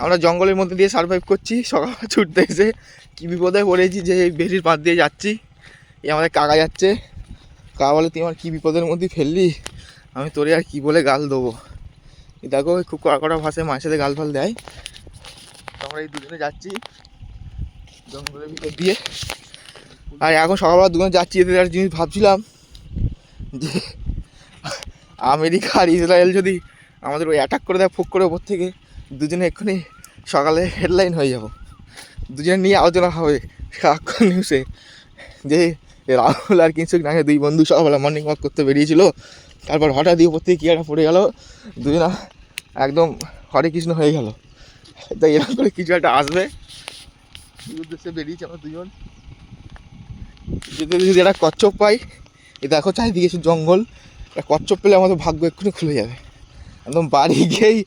আমরা জঙ্গলের মধ্যে দিয়ে সার্ভাইভ করছি। সকালবেলা ছুটতে এসে কী বিপদে পড়েছি যে এই বেরির পাশ দিয়ে যাচ্ছি, এই আমাদের কাকা যাচ্ছে। কাকা বলে তুই আমার কী বিপদের মধ্যে ফেললি, আমি তোরে আর কী বলে গাল দেবো। দেখো খুব কড়া কড়া ভাষায় মায়ের সাথে গাল ফাল দেয়। আমরা এই দুজনে যাচ্ছি জঙ্গলের ভিতর দিয়ে। আর এখন সকালবেলা দুজনে যাচ্ছি, এদের একটা জিনিস ভাবছিলাম যে আমেরিকা আর ইসরায়েল যদি আমাদের ওই অ্যাটাক করে দেয় ফোক করে ওপর থেকে, দুজনে এক্ষুনি সকালে হেডলাইন হয়ে যাব। দুজনে নিয়ে আলোচনা হবে সারাক্ষণ নিউজে যে রাহুল আর কিংসুক নাকি দুই বন্ধু সকালবেলা মর্নিং ওয়াক করতে বেরিয়েছিল, তারপর হঠাৎ ওপর থেকে কী একটা পড়ে গেল, দুজনা একদম হরে কৃষ্ণ হয়ে গেল। তাই এরকম করে কিছু একটা আসবে, এই উদ্দেশ্যে বেরিয়েছি আমরা দুজন। যদি একটা কচ্ছপ পাই, এ দেখো চারিদিকে জঙ্গল, কচ্ছপ পেলে আমাদের ভাগ্য এক্ষুনি খুলে যাবে। একদম বাড়ি গিয়েই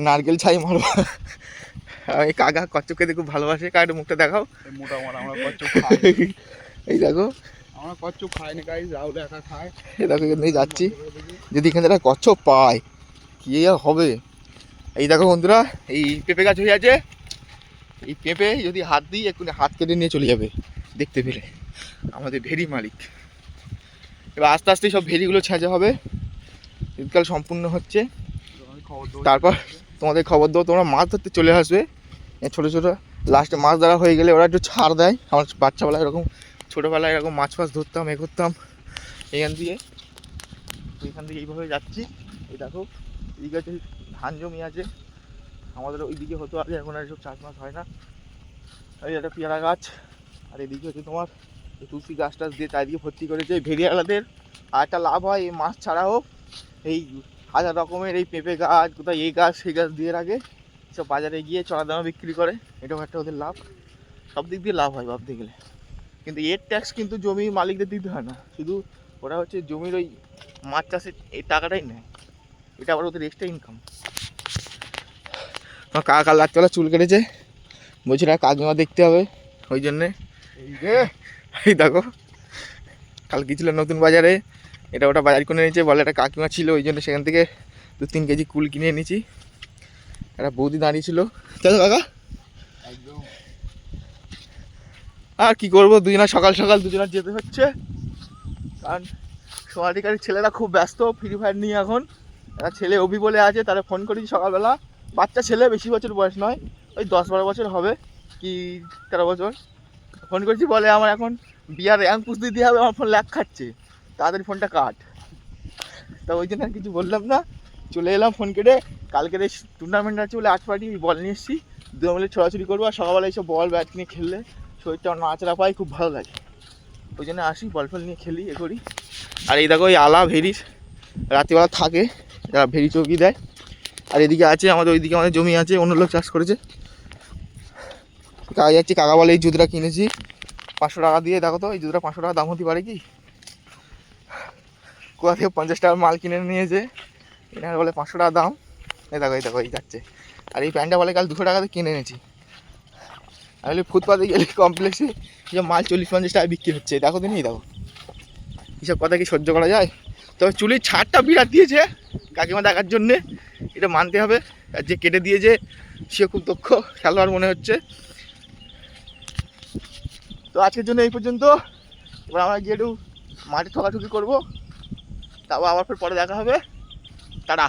নারকেল ছাই মারবো। এই কাকা কচ্ছপ খেতে খুব ভালোবাসে, কাকার মুখটা দেখাও। আমরা কচ্ছপ খাই, এই দেখো আমরা কচ্ছপ খাই না গাইস, রাহুল একা খায়। এই দেখো এখান থেকে যাচ্ছি, যদি এখানে একটা কচ্ছপ পাই কী হবে। এই দেখো বন্ধুরা, এই পেঁপে গাছ হয়ে আছে, এই পেঁপে যদি হাত দিই এক্ষুনি হাত কেটে নিয়ে চলে যাবে দেখতে পেলে আমাদের ভেরি মালিক। এবার আস্তে আস্তে সব ভেরিগুলো ছেঁচা হবে, শীতকাল সম্পূর্ণ হচ্ছে। তারপর তোমাদের খবর দেবো, তোমরা মাছ ধরতে চলে আসবে। ছোটো ছোটো লাস্টে মাছ ধরা হয়ে গেলে ওরা একটু ছাড় দেয়। আমার বাচ্চাবেলায় এরকম ছোটোবেলায় এরকম মাছ ফাছ ধরতাম, এ করতাম এখান দিয়ে। এখান থেকে এইভাবে যাচ্ছি। এই দেখো এদিকে হচ্ছে ধান জমি আছে, আমাদের ওইদিকে হতো আগে, এখন আর সব চাষবাস হয় না। এই একটা পেয়ারা গাছ, আর এদিকে হচ্ছে তোমার তুলসী গাছ টাছ দিয়ে চারিদিকে ভর্তি করেছে ভেরিয়ালাদের। আর একটা লাভ হয় এই মাছ ছাড়াও, এই হাজার রকমের এই পেঁপে গাছ, কোথায় এই গাছ সেই গাছ দিয়ে রাখে, সব বাজারে গিয়ে চড়া দামে বিক্রি করে। এটাও একটা ওদের লাভ, সব দিক দিয়ে লাভ হয় ভাবতে গেলে। কিন্তু এর ট্যাক্স কিন্তু জমির মালিকদের দিতে হয় না, শুধু ওরা হচ্ছে জমির ওই মাছ চাষের এই টাকাটাই নেয়, এটা আবার ওদের এক্সট্রা ইনকাম। আমার কাকা কাল রাত্রেবেলা চুল কেটেছে, বলছি না কাকিমা দেখতে হবে, ওই জন্যে। এই দেখো কাল গিয়েছিল নতুন বাজারে, এটা ওটা বাজার করে নিয়েছে, বলে একটা কাকিমা ছিল ওই জন্য সেখান থেকে 2-3 কেজি কুল কিনে এনেছি। একটা বৌদি দাঁড়িয়েছিল, তাই তো কাকা। আর কি করবো, দুজনা সকাল সকাল দুজনা যেতে হচ্ছে, কারণ সোনালিকার ছেলেরা খুব ব্যস্ত ফ্রি ফায়ার নিয়ে। এখন একটা ছেলে অভি বলে আছে, তারা ফোন করেছি সকালবেলা, বাচ্চা ছেলে, বেশি বছর বয়স নয়, ওই 10-12 বছর হবে কি 13 বছর। ফোন করেছি, বলে আমার এখন বিয়ার র্যাঙ্ক পুষ দিতে হবে, আমার ফোন ল্যাগ খাচ্ছে, তাড়াতাড়ি ফোনটা কাট। তা ওই জন্য আর কিছু বললাম না, চলে এলাম ফোন কেটে। কালকের এই টুর্নামেন্ট আছে বলে 8 পার্টি বল নিয়ে এসেছি, দু মিলে ছোড়াছুড়ি করবো। আর সকালবেলা এইসব বল ব্যাট নিয়ে খেললে শরীরটা নাচড়া পাই, খুব ভালো লাগে, ওই জন্য আসি বল ফল নিয়ে খেলি এ করি। আর এই দেখো এই আলা ভেরির রাত্রিবেলা থাকে, যারা ভেরি চৌকি দেয়। আর এদিকে আছে আমাদের, ওইদিকে আমাদের জমি আছে, অন্য লোক চাষ করেছে। কাকা যাচ্ছি, কাকা বলে এই জুতোটা কিনেছি 500 টাকা দিয়ে। দেখো তো এই জুতোটা 500 টাকা দাম হতে পারে কি, কোথা থেকে 50 টাকার মাল কিনে নিয়েছে, এনার বলে 500 টাকা দাম। এই দেখো এই দেখো এই যাচ্ছে। আর এই প্যান্টটা বলে কাল 200 টাকাতে কিনে এনেছি। আমি ফুটপাতে গেলে কমপ্লেক্সে এইসব মাল 40-50 টাকা বিক্রি হচ্ছে, দেখো তো, নেই দেখো, এইসব কথা কি সহ্য করা যায়? তবে চুলির ছাড়টা বিরাট দিয়েছে কাকিমা দেখার জন্যে, এটা মানতে হবে। আর যে কেটে দিয়েছে সে খুব দক্ষ খেলোয়াড় মনে হচ্ছে। তো আজকের জন্য এই পর্যন্ত। এবার আমরা গিয়ে একটু মাঠে ঠকাঠুকি করবো, তারপর আবার পরে দেখা হবে। টাটা।